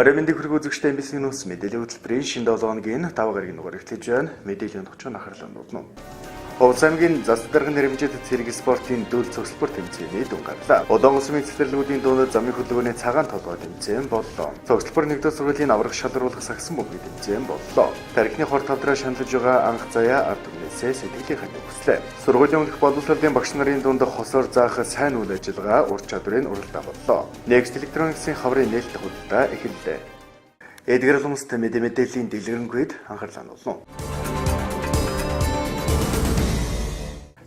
Орой мэндийг хүргэх үзэгчтэй MBC нүүс мэдээллийн хөтөлбөрийн шинэ 7 хоногийн 5 гарагийн дугаар эхлэж байна. Мэдээллийн төвчөн анхаарлаа нуурна. Хувц аймгийн Засдарган нэрмжит цэрэг спортын дүүл цогцлбор тэмцээний дүн гарлаа. Улаан улсын цэцэрлэгүүдийн дунд замын хөдөлгөөний цагаан толгой тэмцээн боллоо. Цогцлбор нэгдүгээр сургуулийн аврах шалгаруулах сагсан бөмбөг тэмцээн боллоо. Тархины хор тавдраа шаналж байгаа анх заяа ард түмнээсээ сэтгэлийн хань өгслээ. Сургуулийн өмнөх боловсролын багш нарын дунд хосоор заах сайн үйл ажиллагаа ур чадварыг уралдаа боллоо. Next Electronics-ийн хаврын нээлттэй худалдаа эхэллээ. Эдгээр улмст мэдээллийн дэлгэрэнгүй анхаарлаа хандуулна.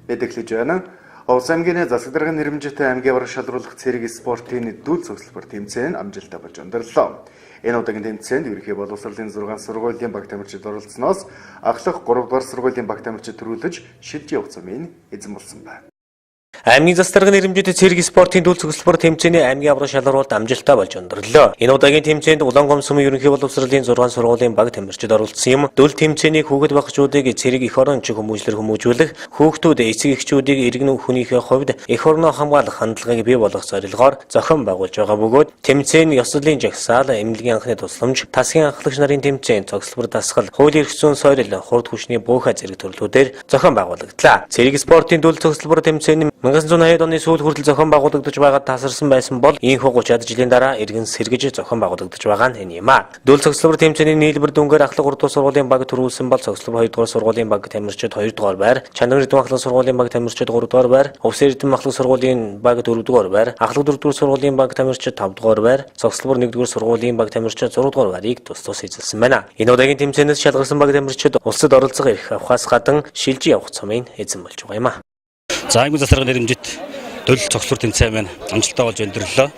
Эдэглэж байна. Хувц аймгийн Засдарган нэрмжит аймгийн аврах шалгаруулах цэрэг спортын дүүл цогцлбор тэмцээн амжилттай болж өндөрлөө. Энэ удаагийн тэмцээнд ерөнхий боловсролын 6 сургуулийн баг тамирчид оролцсноос ахлах 3 дугаар сургуулийн баг тамирчид төрүүлж шилжиж явах замын эзэн болсон байна. Аймгийн Засдарган нэрмжит цэрэг спортын дүүл цогцлбор тэмцээний аймгийн аврах шалгаруулалт амжилттай болж өндөрлөө. Энэ удаагийн тэмцээнд Улаангом сумын ерөнхий боловсролын 6 сургуулийн баг тамирчид оролцсон юм. Дүүл тэмцээнийг хүүхэд багчуудыг цэрэг эх оронч хүмүүжлэр хүмүүжүүлэх, хүүхдүүд эцэг эхчүүдийг иргэн хүнийхээ хувьд эх орноо хамгаалах хандлагыг бий болгох зорилгоор зохион байгуулж байгаа бөгөөд тэмцээний ёслолын жагсаал, эмнэлгийн анхны тусламж, тасгийн анхлагч нарын тэмцээн, цогцлбор дасгал, хуулийн эрх зүйн сойрол, хурд хүчний буухай зэрэг төрлүүдээр зохион байгуулагдлаа. Цэрэг спортын дүүл цогцлбор тэмцээний 1980 оны сүүл хүртэл зохион байгуулагдаж байгаад тасарсан байсан бол ийхүү 30-аад жилийн дараа эргэн сэргэж зохион байгуулагдаж байгаа нь энэ юм а. Дүүл цогцлбор тэмцээний нийлбэр дүнгээр ахлах 3 дугаар сургуулийн баг төрүүлсэн бол цогцлбор 2 дугаар сургуулийн баг тамирчид 2 дугаар байр, Чанар эрдэм ахлах сургуулийн баг тамирчид 3 дугаар байр, Увс эрдэм ахлах сургуулийн баг 4 дугаар байр, ахлах 4 дугаар сургуулийн баг тамирчид 5 дугаар байр, цогцлбор 1 дугаар сургуулийн баг тамирчид 6 дугаар байрыг тус тус эзэлсэн байна. Энэ удаагийн тэмцээнээс шалгарсан баг тамирчид улсад оролцох эрх авахаас гадна шилжиж явах цомын эзэн болж байгаа юм а. За аймгийн Засдарган нэрмжит дүүл цогцлбор тэмцээн маань амжилттай болж өндөрлөө.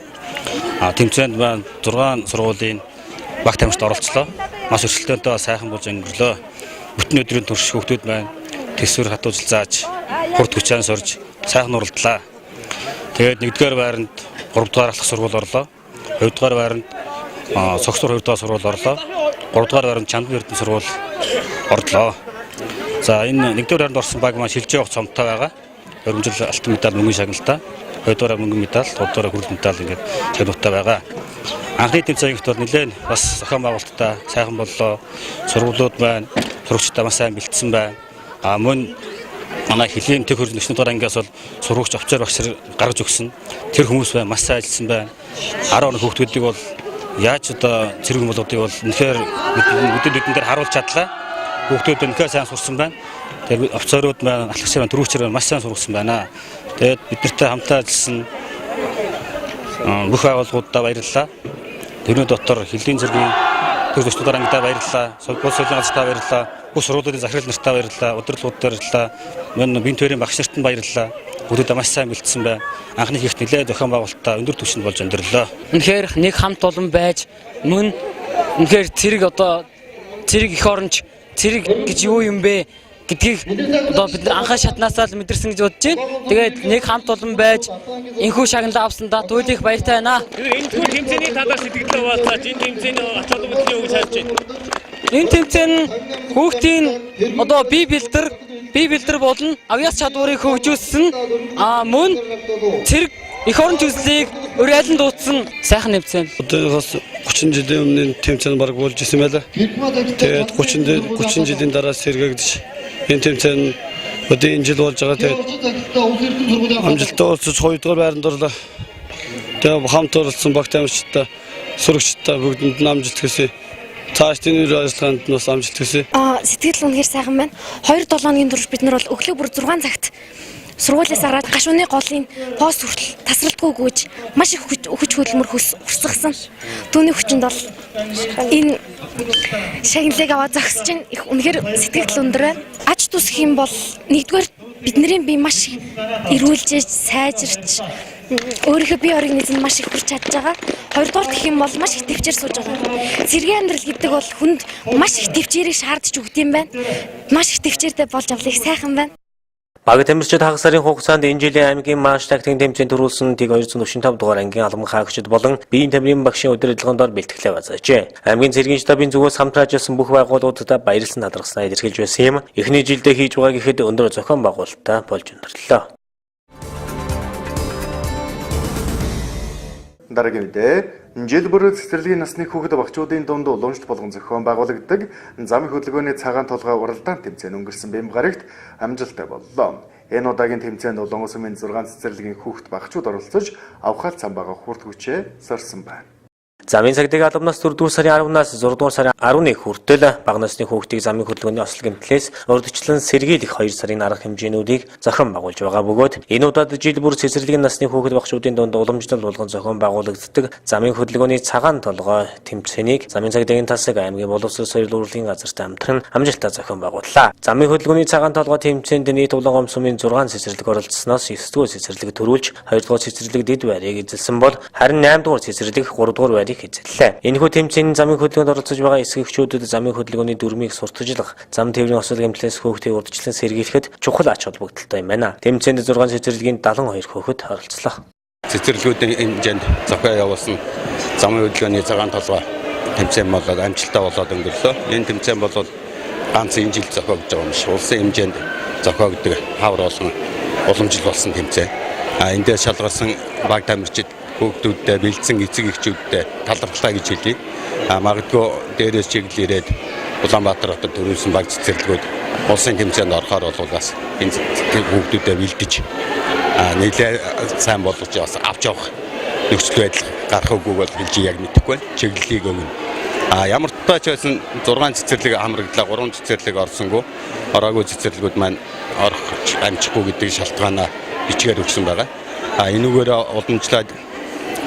Тэмцээнд маань 6 сургуулийн баг тамирчид оролцлоо. Маш өрсөлдөөнтэй сайхан болж өнгөрлөө. Бүтэн өдрийн турш хүүхдүүд маань төсвөр хатуужил зааж, хурд хүчээр сурж сайхан уралдлаа. Тэгээд 1-р байранд 3 дугаар ахлах сургууль орлоо. 2-р байранд цогцлбор 2 дугаар сургууль орлоо. 3-р байранд Чанар эрдэм сургууль орлоо. За энэ 1-р байранд орсон баг маань шилжиж явах цомтой байгаа. Өрөмжил алтан медаль мөнгөний шагналтай, 2-р мөнгөн медаль, 3-р хүрэлт медаль ингээд шагнуутай байгаа. Анхны тэмцээнийгт бол нэлээд бас зохион байгуулалттай сайхан боллоо. Сургуулиуд маань сурагчдаа маш сайн бэлдсэн байна. Мөн манай хэлийн төв хөрж 9 дугаар ангиас бол сурагч офицер багш гаргаж өгсөн. Тэр хүмүүс байна маш сайн ажилласан байна. 10 он хүүхдүүдийг бол яаж одоо цэрэг болгодыг бол үнэхээр мэдэн дээр харуулж чадлаа. Хүүхдүүд үнэхээр сайн сурсан байна. Тэр офицерууд маань ахлагч маань түрүүчээр маш сайн сургасан байна. Тэгээд бид нартай хамтаа ажилласан бүх байгууллагуудаа баярлалаа. Тэрний дотор хэлийн цэргийн төр төслүүдээр ангидаа баярлалаа. Улс хурлын газартаа баярлалаа. Бүх сургуулиудын захирал нартаа баярлалаа. Удирдлагууд баярлалаа. Мөн бие төрийн багш нарт нь баярлалаа. Бүгдээ маш сайн бэлдсэн байна. Анхны ихт нэлээд зохион байгуулалтаа өндөр түвшинд болж өндөрлөө. Үнэхээр нэг хамт олон байж мөн үнэхээр цэрэг одоо цэрэг эх оронч цэрэг гэж юу юм бэ гэдгийг одоо бид анхаа шатнаасаа л мэдэрсэн гэж бодож байна. Тэгээд нэг хамт олон байж энэхүү шагналаа авсандаа туйлын их баяртай байна. Энэ тэмцээний талаар сэтгэлдээ хуваалцаач. Энэ тэмцээний ач холбогдлыг юу гэж харж байна? Энэ тэмцээн хүүхдийн одоо бие бэлтэр болон авьяас чадварыг хөгжүүлсэн мөн цэрэг эх оронч үзлийг урайлан дуудсан сайхан тэмцээн. Одоогоос 30 жилийн өмнө тэмцээн баг болж исэн байлаа. Тэгээд 30 жилийн дараа сэргээгдэж энэ тэмцээн одоо энэ жил болж байгаа. Тэгээд амжилттай олцож 2 дугаар байранд орлоо. Тэгээд хамт оролцсон баг тамирчидаа сурагчдаа бүгдэнд нь амжилт хүсье. Цаашдын үйл ажиллагаанд нь бас амжилт хүсье. Сэтгэл үнэхээр сайхан байна. 2-7 хоногийн турш бид нар бол өглөө бүр 6 цагт сургуулиас гараад гашууны голын пост хүртэл тасралтгүй гүйж маш их хүч хөдөлмөр хүрсгсэн. Түүний хүчинд бол энэ шагналыг аваад зогсож байна. Их үнэхээр сэтгэл өндөр байна. Ач тус хэм бол 1-р бидний бие маш эрүүлж, сайжирч өөрийнхөө бие оргинизм маш их хүрч чадж байгаа. 2-дугаар гэх юм бол маш их төвчээр сууж байгаа. Цэргийн амьдрал гэдэг бол хүнд маш их төвчээрийг шаардж өгд юм байна. Маш их төвчээртэй болж авлах сайхан байна. Баг тамирчид хагас сарын хугацаанд энэ жилийн аймгийн маш тактикийн тэмцээнд төрүүлсэн тийг 245 дугаар ангийн албан хаагчид болон биеийн тамирын багшийн удирдлагын дор бэлтгэлээ базаажээ. Аймгийн цэргийн штабын зүгээс хамтран ажилласан бүх байгууллагуудад баярлан талархснаа илэрхийлж байсан юм. Эхний жилдээ хийж байгаа гэхэд өндөр зохион байгуулалттай болж өндөрлөө. Дараагийн мэдээ Жил бүр цэцэрлэгийн насны хүүхэд багчуудын дунд уламжлалт болгон зохион байгуулагддаг замын хөдөлгөөний цагаан толгой уралдаан тэмцээн өнгөрсөн бэм гарагт амжилттай боллоо. Энэ удаагийн тэмцээнд Улаан усмын 6 цэцэрлэгийн хүүхэд багчууд оролцож авхаал цамбаага хүрт хүчээ сорсон байна. Замын цагдаагийн албанаас 4-р сарын 10-наас 6-р сарын 11 хүртэл бага насны хүүхдийг замын хөдөлгөөний ослог гэмтлээс урьдчилан сэргийлэх 2 сарын арга хэмжээнүүдийг зохион байгуулж байгаа бөгөөд энэ удаад жил бүр цэцэрлэгийн насны хүүхэд багчуудын дунд уламжлалт болгон зохион байгуулагддаг замын хөдөлгөөний цагаан толгой тэмцээнийг замын цагдаагийн тасаг аймгийн боловсрол соёл урлагийн газарт хамтран амжилттай зохион байгууллаа. Замын хөдөлгөөний цагаан толгой тэмцээнд нийт Улаан усмын 6 цэцэрлэг оролцсноос 9-р цэцэрлэг төрүүлж 2-р цэцэрлэг дэд байрыг эзэлсэн бол харин 8-р цэцэрлэг 3-р байрыг эзэллээ. Энэхүү тэмцээний замын хөдөлгөөнд оролцож байгаа эсгэгчүүдэд замын хөдөлгөөний дүрмийг сурталчлах, зам тээврийн осол гэмтлээс хүүхдийг урьдчилан сэргийлэхэд чухал ач холбогдолтой юм байна. Тэмцээнд 6 цэцэрлэгийн 72 хүүхэд оролцлоо. Цэцэрлэгүүдийн хэмжээнд зохион явуулсан замын хөдөлгөөний цагаан толгой тэмцээн болоод амжилттай болоод өнгөрлөө. Энэ тэмцээн бол ганц энэ жил зохиогдож байгаа юм шиг улсын хэмжээнд зохиогддог хавар олон уламжлал болсон тэмцээн. Эндээс шалгарсан баг тамирчид хүүхдүүдтэй бэлдсэн эцэг эхчүүдтэй талархлаа гэж хэлье. Магадгүй дээрээс чиглэл ирээд Улаанбаатар хотод төрүүлсэн баг цэцэрлэгүүд улсын тэмцээнд орохоор бол бас энэ хүүхдүүдэд бэлдэж нэлээд сайн болгож авч явах нөхцөл байдал гарах үгүй бол хэлж яг мэдэхгүй байна. Чиглэлийг өгнө. Ямар ч тач байсан 6 цэцэрлэг хамраглаа, 3 цэцэрлэг орсонгүй. Ороогүй цэцэрлэгүүд маань орох амжихгүй гэдэг шалтгаанаа бичгээр өгсөн байгаа. Энүүгээр уламжлаад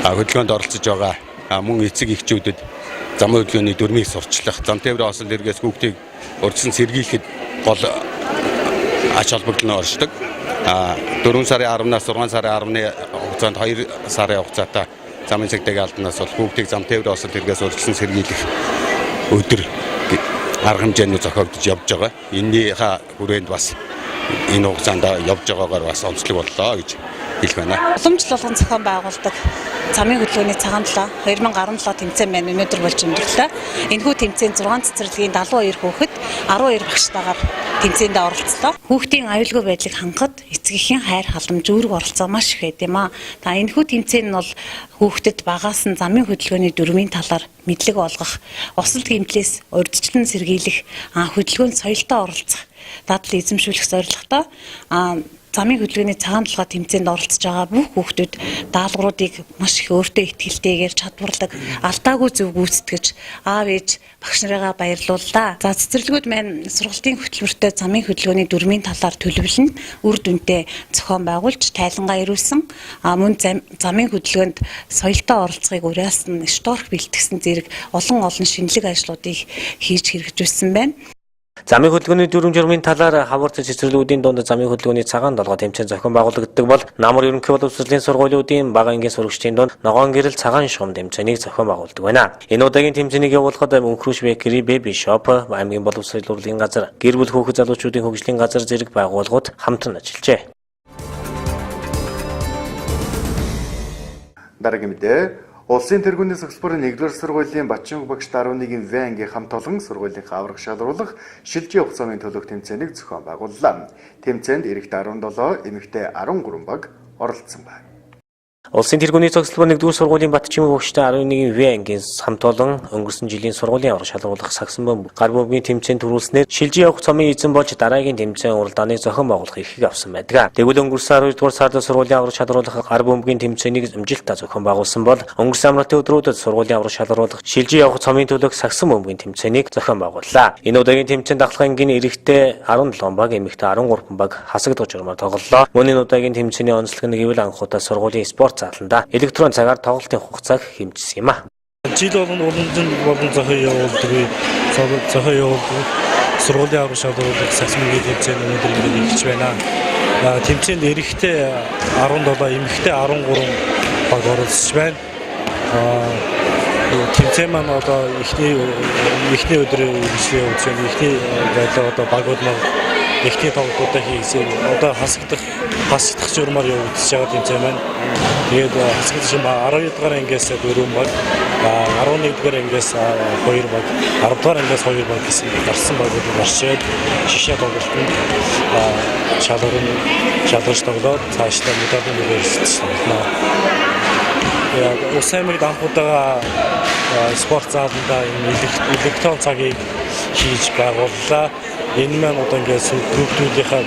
хөдөлгөөнд оролцож байгаа мөн эцэг эхчүүдэд замын хөдөлгөөний дүрмийг сурчлах, зам тээврийн осол эргээс хүүхдийг урьдчилан сэргийлэхэд гол ач холбогдол нь оршдог. 4 сарын 10-наас 6 сарын 10-ны хугацаанд 2 сарын хугацаатай замын цагдаагийн албанаас бол хүүхдийг зам тээврийн осол эргээс урьдчилан сэргийлэх өдөр арга хэмжээнд зохиогдож явж байгаа. Энийхээ хүрээнд бас энэ хугацаанд явж байгаагаар бас онцлог боллоо гэж хэлэх байна. Уламжлал болгон зохион байгуулдаг замын хөдөлгөөний цагаан толгой 2017 тэмцээн маань өнөөдөр болж өндөрлөө. Энэхүү тэмцээнд 6 цэцэрлэгийн 72 хүүхэд 12 багштайгаар тэмцээнд оролцлоо. Хүүхдийн аюулгүй байдлыг хангахад эцгийн хайр халамж үүрэг оролцоо маш их байд юм аа. Энэхүү тэмцээн нь бол хүүхдэд багаас нь замын хөдөлгөөний дүрмийн талаар мэдлэг олгох, осол гэмтлээс урьдчилан сэргийлэх, хөдөлгөөнд соёлтой оролцох, дадал эзэмшүүлэх зорилготой замын хөдөлгөөний цагаан толгой тэмцээнд оролцож байгаа бүх хүүхдүүд даалгавруудыг маш их өөртөө итгэлтэйгээр чадварладаг, алдаагүй зөв гүйцэтгэж аав ээж багш нарыгаа баярлууллаа. За цэцэрлэгүүд маань сургалтын хөтөлбөртэй замын хөдөлгөөний дүрмийн талаар төлөвлөн үр дүнтэй зохион байгуулж тайлангаа ирүүлсэн. Мөн замын хөдөлгөөнд соёлтой оролцохыг уриалсан, шторх бэлтгэсэн зэрэг олон шинэлэг ажлуудыг хийж хэрэгжүүлсэн байна. Замын хөдөлгөөний дүрм журмын талаар хаварц цэцэрлэгүүдийн дунд замын хөдөлгөөний цагаан толгой тэмцээн зохион байгуулагддаг бол намар ерөнхий боловсролын сургуулиудын бага ангийн сурагчдын дунд ногоон гэрэл цагаан шугам тэмцээнийг зохион байгуулдаг байна. Энэ удаагийн тэмцээнийг явуулахад Мөнхрүүш Бэкери, Бэби Шоп, аймгийн боловсрол урлагийн газар, гэр бүл хүүхэд залуучуудын хөгжлийн газар зэрэг байгууллагууд хамтран ажиллажээ. Дараагийн мэдээ Улсын тэргүүний зөвлөмөр 1-р сургуулийн Батчин багш 11-ийн В ангийн хамт олон сургуулийнхаа аврах шалруулах шилжийн хугацааны төлөв тэмцээнийг зохион байгууллаа. Тэмцээнд эрэгт 17, эмэгтэй 13 баг оролцсон байна. Улсын тэргүүний зөвлөмөр 1-р сургуулийн Батчин багштай 11-ийн В ангийн хамт олон өнгөрсөн жилийн сургуулийн аврах шалруулах сагсан бөмбөг гар бөмбөгийн тэмцээнд төрүүлснээр шилжийн явах цомын эзэн болж дараагийн тэмцээн уралдааныг зохион байгуулах эрхийг авсан байдаг. Тэгвэл өнгөрсөн 12-р сард сургуулийн аврах шалруулах гар бөмбөгийн тэмцээнийг амжилттай зохион байгуулсан бол өнгөрсөн амралтын өдрүүдэд сургуулийн аврах шалруулах шилжийн явах цомын төлөөх сагсан бөмбөгийн тэмцээнийг зохион байгууллаа. Энэ удаагийн тэмцээнд давхлах ангийн эрэгтэй 17 баг, эмэгтэй 13 баг хасагдах журмаар тоглолоо. Мөн энэ удаагийн тэмцээний онцлог нь гэвэл анхудаа сургуулийн спорт зааланда электрон цагаар тоглолтын хугацааг хэмжсэн юм а. Жил болгон уламжлал зохион явуулдаг сургуулийн аврах шалруулах сагсан бөмбөгийн тэмцээн өнөөдөр ингээд эхэлж байна. Тэмцээнд эрэгтэй 17, эмэгтэй 13 баг оролцож байна. Тэмцээн маань одоо эхний өдрийн үргэлжлэн явуулж байна. Эхний байлаа одоо багууд маань эхний тоглолтуудаа хийсэн. Одоо хасагдах журмаар явагдаж байгаа тэмцээн маань. Тэгээд хасагдах журмаа 12 дугаар ангиас 4 баг, 11 дугаар ангиас 2 баг, 10 дугаар ангиас 2 баг гэсэн гарсан багууд оршоод шишээ тоглолтод шалгарч тоглоод цаашдаа медалийн үгээр эзэлсэн байна. Улс аймагт анх удаа спорт зааланда электрон цагийг хийж байгууллаа. Энэ маань одоо ингээд хүүхдүүдийнхээ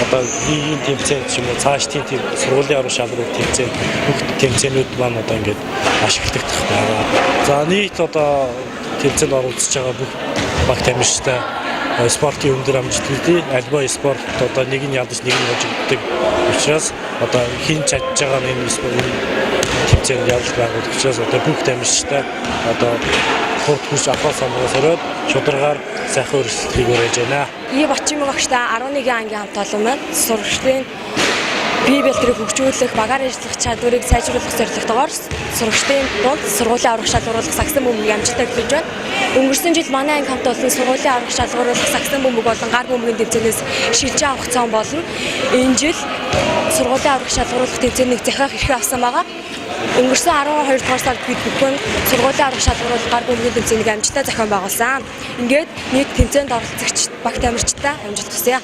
одоо нийгмийн тэмцээн ч юм уу цаашдын сургуулийн арга шалруу тэмцээн хүүхд тэмцээнүүд маань одоо ингээд ашиглагдах байгаа. За нийт одоо тэмцээнд оролцож байгаа бүх баг тамирчтай спортын өндөр амжилттай альва спорт одоо нэг нь ядаж нэг нь хожигддаг учраас одоо хин чадж байгаа энэ тэмцээнд явж байгаа учраас одоо бүх тамирчтай одоо хурд хүч авах самбаас ороод шударгаар сайхан өрсөлдөхийг уриалж байна. Ий Бачимаг багштай 11 ангийн хамт олон маань сурагчдын бие бэлтрийг хөгжүүлэх, багаар ажиллах чадварыг сайжруулах зорилготойгоор сурагчдын дунд сургуулийн аврах шалгаруулах сагсан бөмбөгийг амжилттай эхлүүлж байна. Өнгөрсөн жил манай анги хамт олон сургуулийн аврах шалгаруулах сагсан бөмбөг болон гар бөмбөгийн тэмцээнээс шилжиж авах цаон болно. Энэ жил сургуулийн аврах шалгаруулах тэмцээнийг захиах эрхээ авсан байгаа. Өнгөрсөн 12 дугаар сард бид бүхэн сургуулийн аврах шалгаруулах гар бөмбөгийн тэмцээнийг амжилттай зохион байгуулсан. Ингээд нийт тэмцээнд оролцогч баг тамирчтай амжилт хүсье.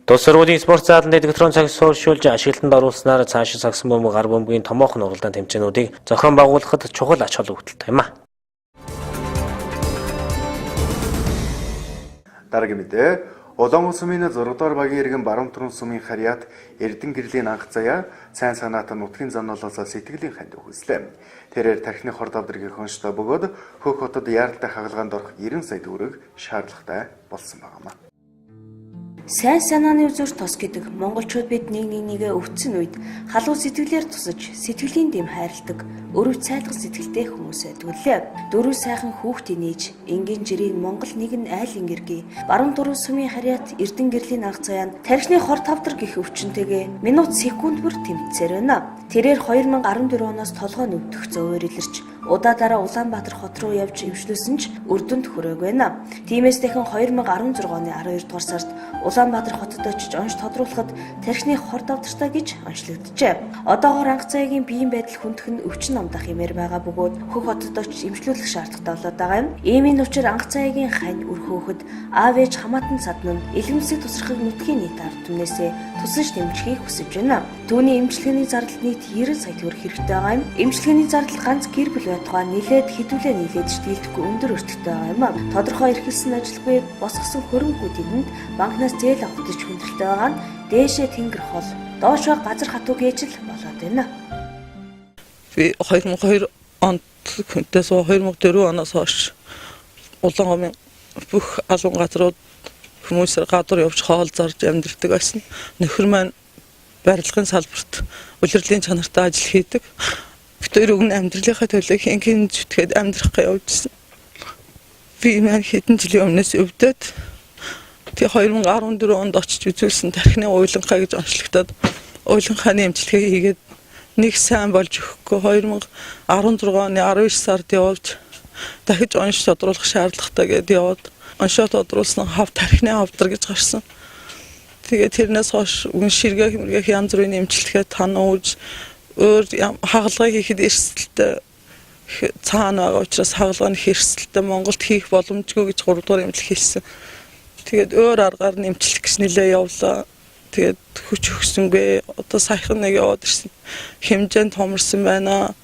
Тус сургуулийн спорт зааланд электрон цаг суурьшуулж ашиглалтанд оруулснаар цаашид сагсан бөмбөг гар бөмбөгийн томоохон уралдаан тэмцээнүүдийг зохион байгуулахад чухал ач холбогдолтой юм а. Дараагийн мэдээ Улаан сумын 6 дугаар багийн иргэн баруун түрэн сумын харьяат Эрдэнэ гэрлийн анх заяа сайн санаатай нутгийн зоноолоос сэтгэлийн ханд өгүүлсэн. Тэрээр тархины хор давдрыг хөнштэй бөгөөд Хөх хотод яаралтай хагалгаанд орох 90 сая төгрөг шаардлагатай болсон байна. Сайн санааны үзүүр тос гэдэг монголчууд бид нэгээ өвдсөн үед халуун сэтгэлээр тусаж сэтгэлийн дэм хайрладаг өрөв цайлгах сэтгэлтэй хүмүүс байдгүйлээ. Дөрөв сайхан хүүхдийн ээж энгийн жирийн Монгол нэгэн айлын гэргий баруун дөрөв сумын харьяат Эрдэнэ гэрлийн анх заяан тархины хор тавдар гих өвчнөтэйгээ минут секунд бүр тэмцээр байна. Тэрээр 2014 оноос толгой нүвдэх зөөр илэрч удаа дараа Улаанбаатар хот руу явж эвшлүүлсэн ч үрдэнд хүрээг байна. Тиймээс дахин 2016 оны 12 дугаар сард Улаанбаатар хотод очиж онш тодруулахад тархины хор давдартай гэж онцлогджээ. Одоогоор анх заяагийн биеийн байдал хүндэх нь өвчин намдах юмэр байгаа бөгөөд Хөх хотод очиж эмчлүүлэх шаардлагатай болоод байгаа юм. Иймийн учир анх заяагийн хань үр хөөхөд аав ээж хамаатан садна нь илэмсэг тусрахыг нутгийн нийт ард түмнээсээ тусаж дэмжихийг хүсэж байна. Түүний эмчилгээний зардал нийт 90 сая төгрөг хэрэгтэй байгаа юм. Эмчилгээний зардал ганц гэр бүл байтугай нилээд хэдүүлээ нилээд дийлдэхгүй өндөр өртөгтэй байгаа юм. Тодорхой эрхэлсэн ажилгүй босгосон хөрөнгүүдийг нь банкнаас зээл авах гэж хүндрэлтэй байгаа нь дээшээ тэнгэр хол доошоо газар хатууг ээжл болоод байна. Би 2002 онд хүнтээс 2004 оноос хойш улаан бүх алуун газрууд хүмүүсээр гадуур явж хоол зарж амьдэрдэг байсан. Нөхөр маань барилгын салбарт улирлын чанартай ажил хийдэг. Бид өргөн амьдралынхаа төлөө хин зүтгээд амьдрах явуулсан. Би маань хэдэн жилийн өмнөөс өвдөд тий 2014 онд очиж үзүүлсэн тархины уйланхаа гэж онцлогдоод уйланхааны эмчилгээ хийгээд нэг сайн болж өгөхгүй 2016 оны 19 сард явуулж дахиж онш тодруулах шаардлагатай гэдээ яваад оншоо тодруулсан тархины хавдар гэж гарсан. Тэгээд тэрнээс хойш ширгээ хэмргэх янз бүрийн эмчилгээ танууж өөр хагалгаа хийхэд эрсдэлтэй цаана байгаа учраас хагалгааны эрсдэлтэй Монголд хийх боломжгүй гэж 3 дугаар эмчилгээ хийсэн. Тэгээд өөр аргаар нэмчлэх гэж нэлээ явлаа. Тэгээд хүч өгсөнгүй. Одоо саяхан нэг яваад ирсэн. Хэмжээнд томорсон байна.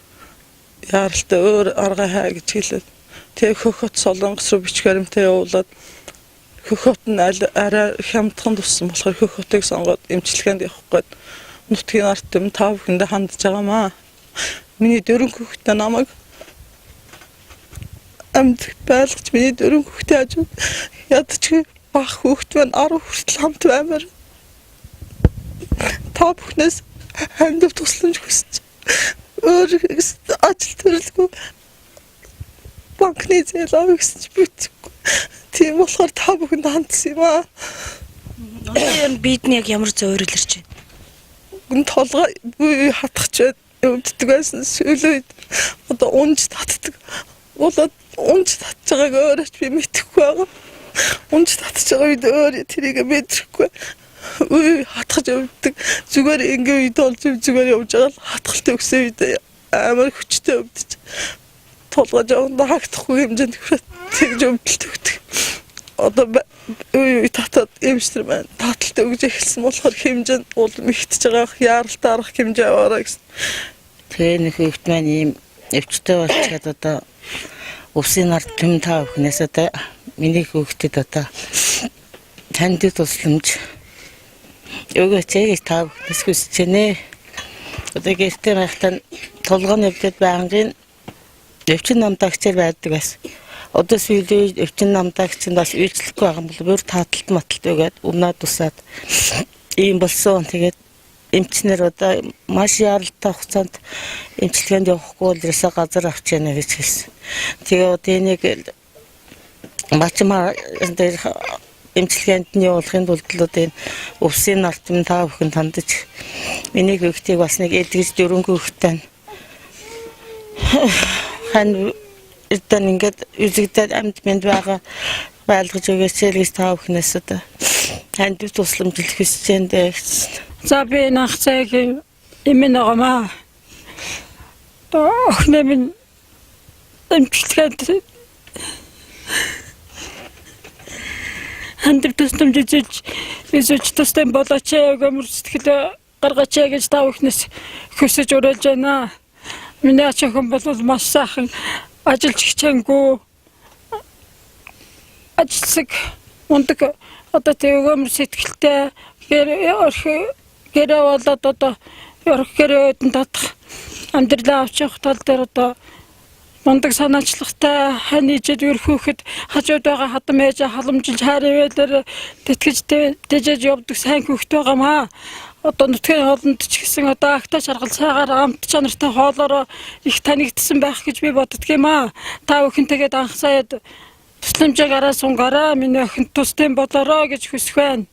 Яаралтай өөр арга хаа гэж хэлээд. Тэгээд Хөх хот Солонгос руу бичгээрэмтэй явуулаад Хөх хот нь арай хямдхан туссан болохоор Хөх хотыг сонгоод эмчилгээнд явах гээд нутгийн ард түмэн та бүхэндээ хандж байгаамаа. Миний дөрөв хүүхдээ намайг амт байлгаж миний дөрөв хүүхдээ хажууд ядчих бах хүүхд маань 10 хүртэл хамт баймаар. Та бүхнээс хандив тусламж хүсэж өөр ажил төрөлгүй банкны зээл авах гэж бүтээхгүй. Тийм болохоор та бүхэнд хандсан юм аа. Одоо бидний яг ямар зөөр илэрч байна? Гүн толгой бүү хатгach өвддөг байсан сүүлүүд одоо унж татдаг. Болоод унж татж байгааг өөрөөч би мэдэхгүй байгаа. Унж татж байгаа үед өөр тэрийг мэдэхгүй. Хатгach өвддөг. Зүгээр ингээ үед олж зүгээр явж байгаа хатгалт өгсөн үед амар хүчтэй өвдөж. Толгой жоон хаагтахгүй хэмжээнд тэгж өвдөлт өгдөг. Одоо татаад эмчтэр байна. Таталт өгж эхэлсэн болохоор хэмжээнд уул мэгтэж байгаа яаралтай арга хэмжээ аваарай гэсэн. Тэгээ нэг хөвгт маань ийм өвчтөй болчиход одоо усын ард төм таа өхнээс одоо миний хөвгтэд одоо танд тусламж өгөөч гэж таа өхнээс хүсэж байна. Одоо гэртээ байхдаа толгойн өвдөд байнгын өвчин намдагчаар байдаг бас. Одоо сүүлийн өвчин намдагч нь бас үйлчлэхгүй байгаа юм бол бүр тааталт маталт өгөөд унаад усаад ийм болсон. Тэгээд эмчнэр одоо маш яралтай хугацаанд эмчилгээнд явахгүй бол ерөөсөө газар авч яана гэж хэлсэн. Тэгээ одоо энийг бачмаа дээр эмчилгээнд нь явуулахын тулд л одоо энэ өвсын алтан таа бүхэн тандаж миний хөвгтийг бас нэг эдгэж дөрөнгө хөвгтэй хан ирдэн ингээд үзэгдээд амьд мэнд байгаа байлгаж өгөөч гэж таа бүхнээс одоо ханд тусламж хүсэж байна. За би нахцайг имэнэгмаа. Охнэмэн эмчилгээнд ханд тусламж хийж визэж тустай болооч гэмэр сэтгэл гаргаач гэж таа бүхнээс хүсэж уриалж байна. Миний ачаахан бол маш сайхан ажиллаж хичээнгүй ажиллаг мундаг одоо тэгөөмөр сэтгэлтэй гэрээ болоод одоо ярах гэрээдэн татах амьдралаа авчих тал дээр одоо мундаг санаачлагтай хань ижид өрхөөхөд хажууд байгаа хатам ээж халамжилж хайрвэлэр тэтгэж дэжэж явдаг сайн хөхт байгаамаа. Одоо нутгийн хоолнд ч гэсэн одоо агтаа шаргал сайгаар амт чанартай хоолороо их танигдсан байх гэж би боддөг юм аа. Та бүхэнтэйгээ анх саяд тусламжийг араа сунгараа миний охин тустай болоорой гэж хүсэх байна.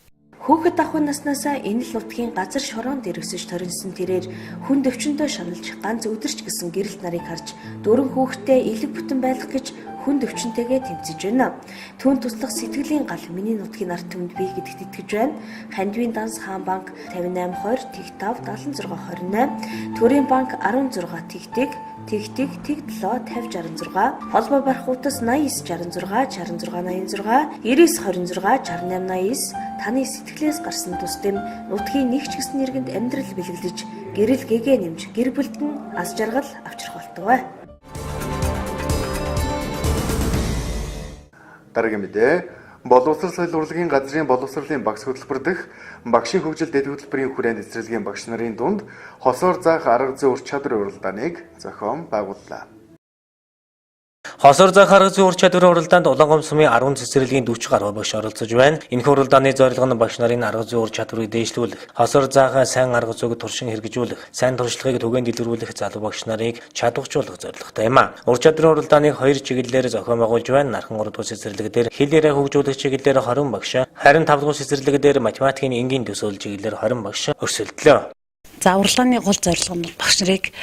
Хүүхэд ахуй наснаасаа энэ л нутгийн газар шорон дээр өсөж торинсон тэрээр хүн өвчнөдөө шаналж ганц өдөрч гисэн гэрэлт нарыг харж дөрөн хүүхдээ элэг бүтэн байлгах гэж хүн өвчнөтэйгээ тэмцэж байна. Түүн туслах сэтгэлийн гал миний нутгийн ард түмэнд бий гэдэгт итгэж байна. Хандвийн данс хаан банк 5820 тэгтав 7628, Төрийн банк 16 тэгтэг Тэг 7 5066, холбоо барих утас 8966 6686 9926 6889. Таны сэтгэлээс гарсан тусдим нутгийн нэг ч гэсэн иргэнд амьдрал бэлгэлж гэрэл гэгээ нэмж гэр бүлд нь аз жаргал авчрах болтугай. Дараагийн мэдээ боловсрол соёл урлагийн газрын боловсролын багш хөтөлбөр дэх багшийн хөгжил дэд хөтөлбөрийн хүрээнд эсрэлгийн багш нарын дунд хосоор заах арга зүй ур чадварын уралдааныг зохион байгууллаа. Хосоор заах арга зүй ур чадварын уралдаанд Улаангом сумын 10 цэцэрлэгийн 40 гаруй багш оролцож байна. Энэхүү уралдааны зорилго нь багш нарын арга зүй ур чадварыг дээшлүүлэх, хосоор заах сайн арга зүйг туршин хэрэгжүүлэх, сайн туршлагыг түгээн дэлгэрүүлэх залуу багш нарыг чадваржуулах зорилготой юм а. Ур чадварын уралдааныг 2 чиглэлээр зохион байгуулж байна. Нархан 3 дугаар цэцэрлэг дээр хэл яриа хөгжүүлэх чиглэлээр 20 багш, харин 5 дугаар цэцэрлэг дээр математикийн энгийн төсөөлөл чиглэлээр 20 багш өрсөлдлөө. За уралдааны гол зорилго нь багш нарыг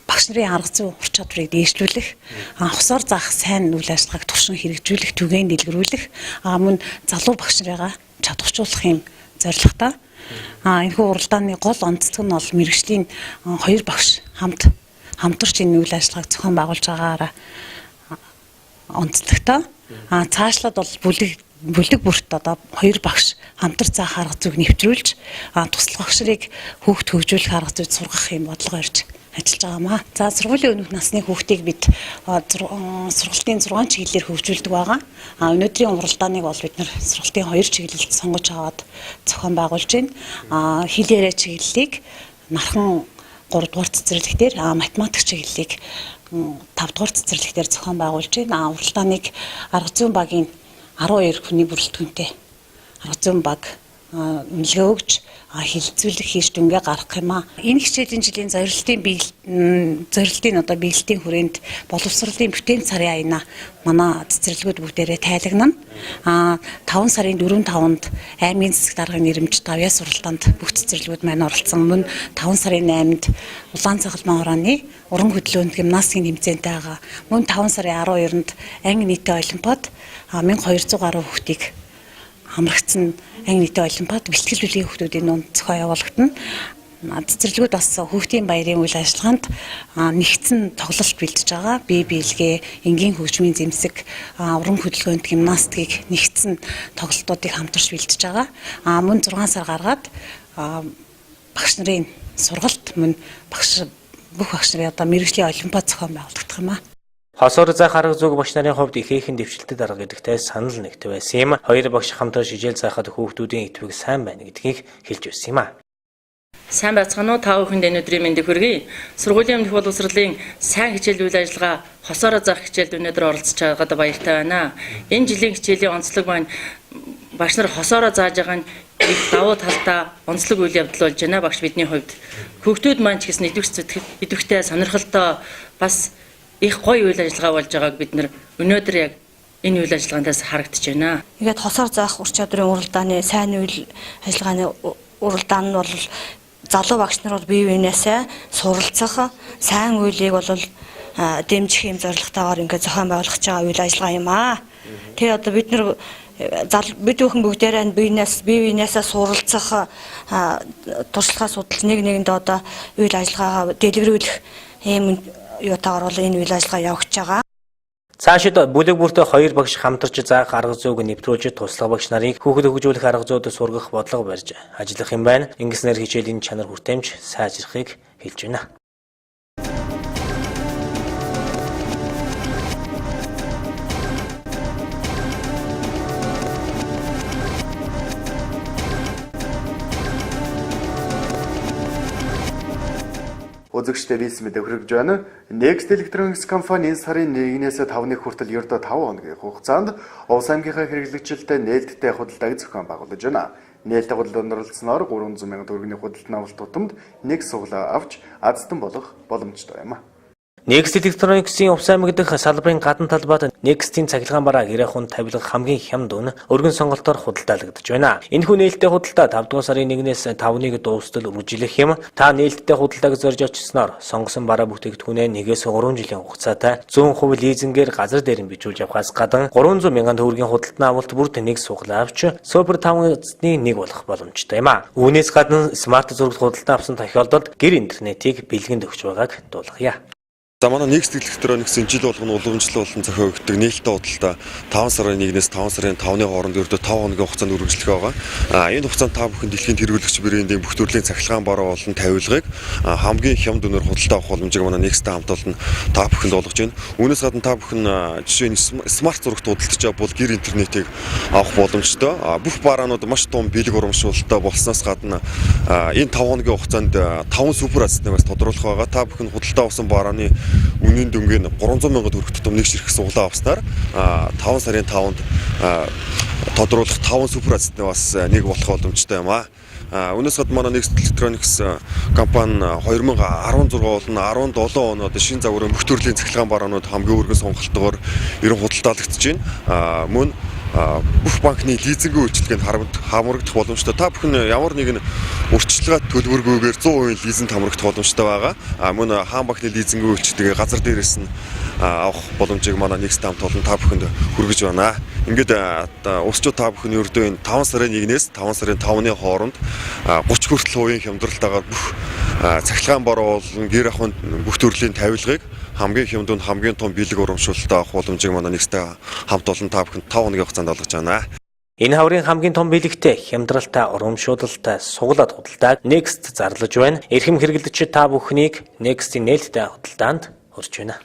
багш нарын арга зүй ур чадварыг дээшлүүлэх, хосоор заах сайн үйл ажиллагааг туршин хэрэгжүүлэх, түгээн дэлгэрүүлэх, мөн залуу багш нарыгаа чадваржуулах юм зорилготой. Энэхүү уралдааны гол онцлог нь бол мэргэжлийн 2 багш хамтарч энэ үйл ажиллагааг зохион байгуулж байгаагаараа онцлогтой. Цаашлаад бол бүлэг бүрт одоо 2 багш хамтар заах арга зүйг нэвтрүүлж, туслах багш нарыг хүүхд хөгжүүлэх арга зүйд сургах юм бодлого ирж ажиллаж байгаамаа. За сургуулийн өмнөх насны хүүхдийг бид сургалтын 6 чиглэлээр хөгжүүлдэг байгаа. Өнөөдрийн уралдааныг бол бид нар сургалтын 2 чиглэлд сонгож аваад зохион байгуулж байна. Хэл яриа чиглэлийг нархан 3 дугаар цэцэрлэг дээр, математик чиглэлийг 5 дугаар цэцэрлэг дээр зохион байгуулж байна. Уралдааныг арга зүйн багийн 12 хүний бүрэлдэхүүнтэй арга зүйн баг үнэлгээ өгж хилцүүлэх хийж дүнгээ гаргах юм а. Энэ хичээлийн жилийн зорилтын одоо биелэлтийн хүрээнд боловсролын бүтээн сарын аяна манай цэцэрлэгүүд бүгдээрээ тайлагнана. 5 сарын 4-5-нд аймгийн засаг даргын нэрмж 5-яас уралдаанд бүх цэцэрлэгүүд маань оролцсон. Мөн 5 сарын 8-нд Улаан цагаалман хурааны уран хөдөлгөөнд гимнастикийн тэмцээнтэй байгаа. Мөн 5 сарын 12-нд анги нийтийн олимпиад 1200 гаруй хүүхдийг хамрагдсан анги нийтийн олимпиад бэлтгэл бүлгийн хүүхдүүдийн дунд зохион явуулагдана. Цэцэрлэгүүд бас хүүхдийн баярын үйл ажиллагаанд нэгдсэн тоглолт бэлдэж байгаа. Бие биелгээ, энгийн хөгжмийн зэмсэг, уран хөдөлгөөнд гимнастикийг нэгдсэн тоглолтуудыг хамтарч бэлдэж байгаа. Мөн 6 сар гаргаад багш нарын сургалт, мөн багш бүх багш нарын одоо мэрэгжлийн олимпиад зохион байгуулагдах юм аа. Хосоор заах арга зүйг багш нарын хувьд ихээхэн дэвшилтэд арга гэдэгтэй санал нэгт байсан юм. Хоёр багш хамтран шижээл заахад хүүхдүүдийн итвэг сайн байна гэдгийг хэлж байсан юм аа. Сайн байцгаана уу та бүхэнд энэ өдрийн мэндийг хүргэе. Сургуулийн өмнөх боловсролын сайн хичээл үйл ажиллагаа хосоороо заах хичээлд өнөөдөр оролцож байгаад баяртай байна. Энэ жилийн хичээлийн онцлог маань багш нар хосоороо зааж байгаа нь их давуу талтай онцлог үйл явдал болж байна багш бидний хувьд. Хүүхдүүд маань ч гэсэн идэвхтэй сонирхолтой бас их гоё үйл ажиллагаа болж байгааг бид нар өнөөдөр яг энэ үйл ажиллагаандаас харагдаж байна. Тэгээд хосоор заах ур чадрын уралдааны сайн үйл ажиллагааны уралдаан нь бол залуу багш нарууд бие биенээсээ суралцах сайн үйлийг бол дэмжих юм зорилготойгоор ингээд зохион байгуулах байгаа үйл ажиллагаа юм аа. Тэгээ одоо бид нар бид бүхэн бүгдээрээ бие биенээсээ суралцах туршлагаа судалж нэгэндээ одоо үйл ажиллагаагаа дэлгэрүүлэх ийм юутаагаар бол энэ үйл ажиллагаа явагдаж байгаа. Цаашид бүлэг бүртээ хоёр багш хамтарч заах арга зүйг нэвтрүүлж туслах багш нарыг хүүхэд хөгжүүлэх арга зүйд сургах бодлого барьж ажиллах юм байна. Ингэснээр хичээлийн чанар хүртээмж сайжрахыг хэлж байна. Үзэгчдээ бийс мэдээ хүргэж байна. Next Electronics компани энэ сарын 1-ээс 5-ны хүртэл ердөө 5 хоногийн хугацаанд Увс аймгийнхаа хэрэглэгчилтэд нээлттэй худалдааг зохион байгуулж байна. Нээлттэй худалдаанд оролцсноор 300 сая төгрөгийн худалдан авалт тутамд нэг суглаа авч аздан болох боломжтой юм. Next Electronics-ийн Увс аймаг дэх салбарын гадна талбайд Next-ийн цахилгаан бараа гэрээ хүн тавилга хамгийн хямд үн өргөн сонголтоор худалдаалагдаж байна. Энэхүү нээлттэй худалдаа 5 дугаар сарын 1-ээс 5-ыг дуустал үргэлжлэх юм. Та нээлттэй худалдааг зорж очсноор сонгосон бараа бүтээгдэхүүнээ 1-ээс 3 жилийн хугацаатай 100% лизингээр газар дээр нь бичүүлж авахаас гадна 300 сая төгрөгийн худалдан авалт бүрт нэг суглаа авч Супер 5 эзний нэг болох боломжтой юм а. Үүнээс гадна смарт зураг худалдан авсан тохиолдолд гэр интернетийг бэлгэнд өгч байгааг дуулгая. За манай Next Electronics-ийн жил болгоно уламжлал болон зохион өгдөг нээлттэй худалдаа 5 сарын 1-ээс 5 сарын 5-ны хооронд ердөө 5 хоногийн хугацаанд үргэлжлэх байгаа. Энэ хугацаанд та бүхэн дэлхийн тэргүүлэгч брэндийн бүх төрлийн цахилгаан бараа болон тавилгыг хамгийн хямд үнээр худалдаа авах боломжийг манай Next-тэй хамт олон та бүхэнд олгож байна. Үүнээс гадна та бүхэн жишээ нь смарт зурагт худалдаж бол гэр интернетийг авах боломжтой. Бүх бараанууд маш том бэлэг урамшуулалттай болсноос гадна энэ 5 хоногийн хугацаанд 5 супер ассистентаас тодруулах байгаа. Та бүхэн худалдаа авсан барааны үнийн дүнгийн 300 сая төгрөг тутам нэг ширхэг суглаа авснаар 5 сарын 5-нд тодруулах 5 супер ассистент бас нэг болох боломжтой юм аа. Үүнээс гадна манай Next Electronics компани 2016 болон 17 оноод шинэ загварын бүх төрлийн цахилгаан бараанууд хамгийн өргөн сонголтоор ерөн худалдаалагдаж байна. Мөн бүх банкны лизингийн үйлчилгээнд хамрагдах боломжтой. Та бүхэн ямар нэгэн урьдчилгаа төлбөргүйгээр 100% лизинг хамрагдах боломжтой байгаа. Мөн хаан банкны лизингийн үйлчилгээгээ газар дээрээс нь авах боломжийг манай Next хамт олон та бүхэнд хүргэж байна. Ингээд усчууд та бүхэн ердөө энэ 5 сарын 1-ээс 5 сарын 5-ны хооронд 30 хүртэл хувийн хямдралтаагаар бүх цахилгаан бараа болон гэр ахуйн бүх төрлийн тавилгыг хамгийн хямд нь хамгийн том бэлэг урамшуулалттай авах боломжийг манай Next-тэй хамт олон та бүхэнд 5 хоногийн хугацаанд олгож байна. Энэ хаврын хамгийн том бэлэгтэй, хямдралтай, урамшуулалтай, суглаад худалдааг Next зарлаж байна. Эрхэм хэрэглэгчид та бүхнийг Next-ийн нээлттэй худалдаанд хүрч байна.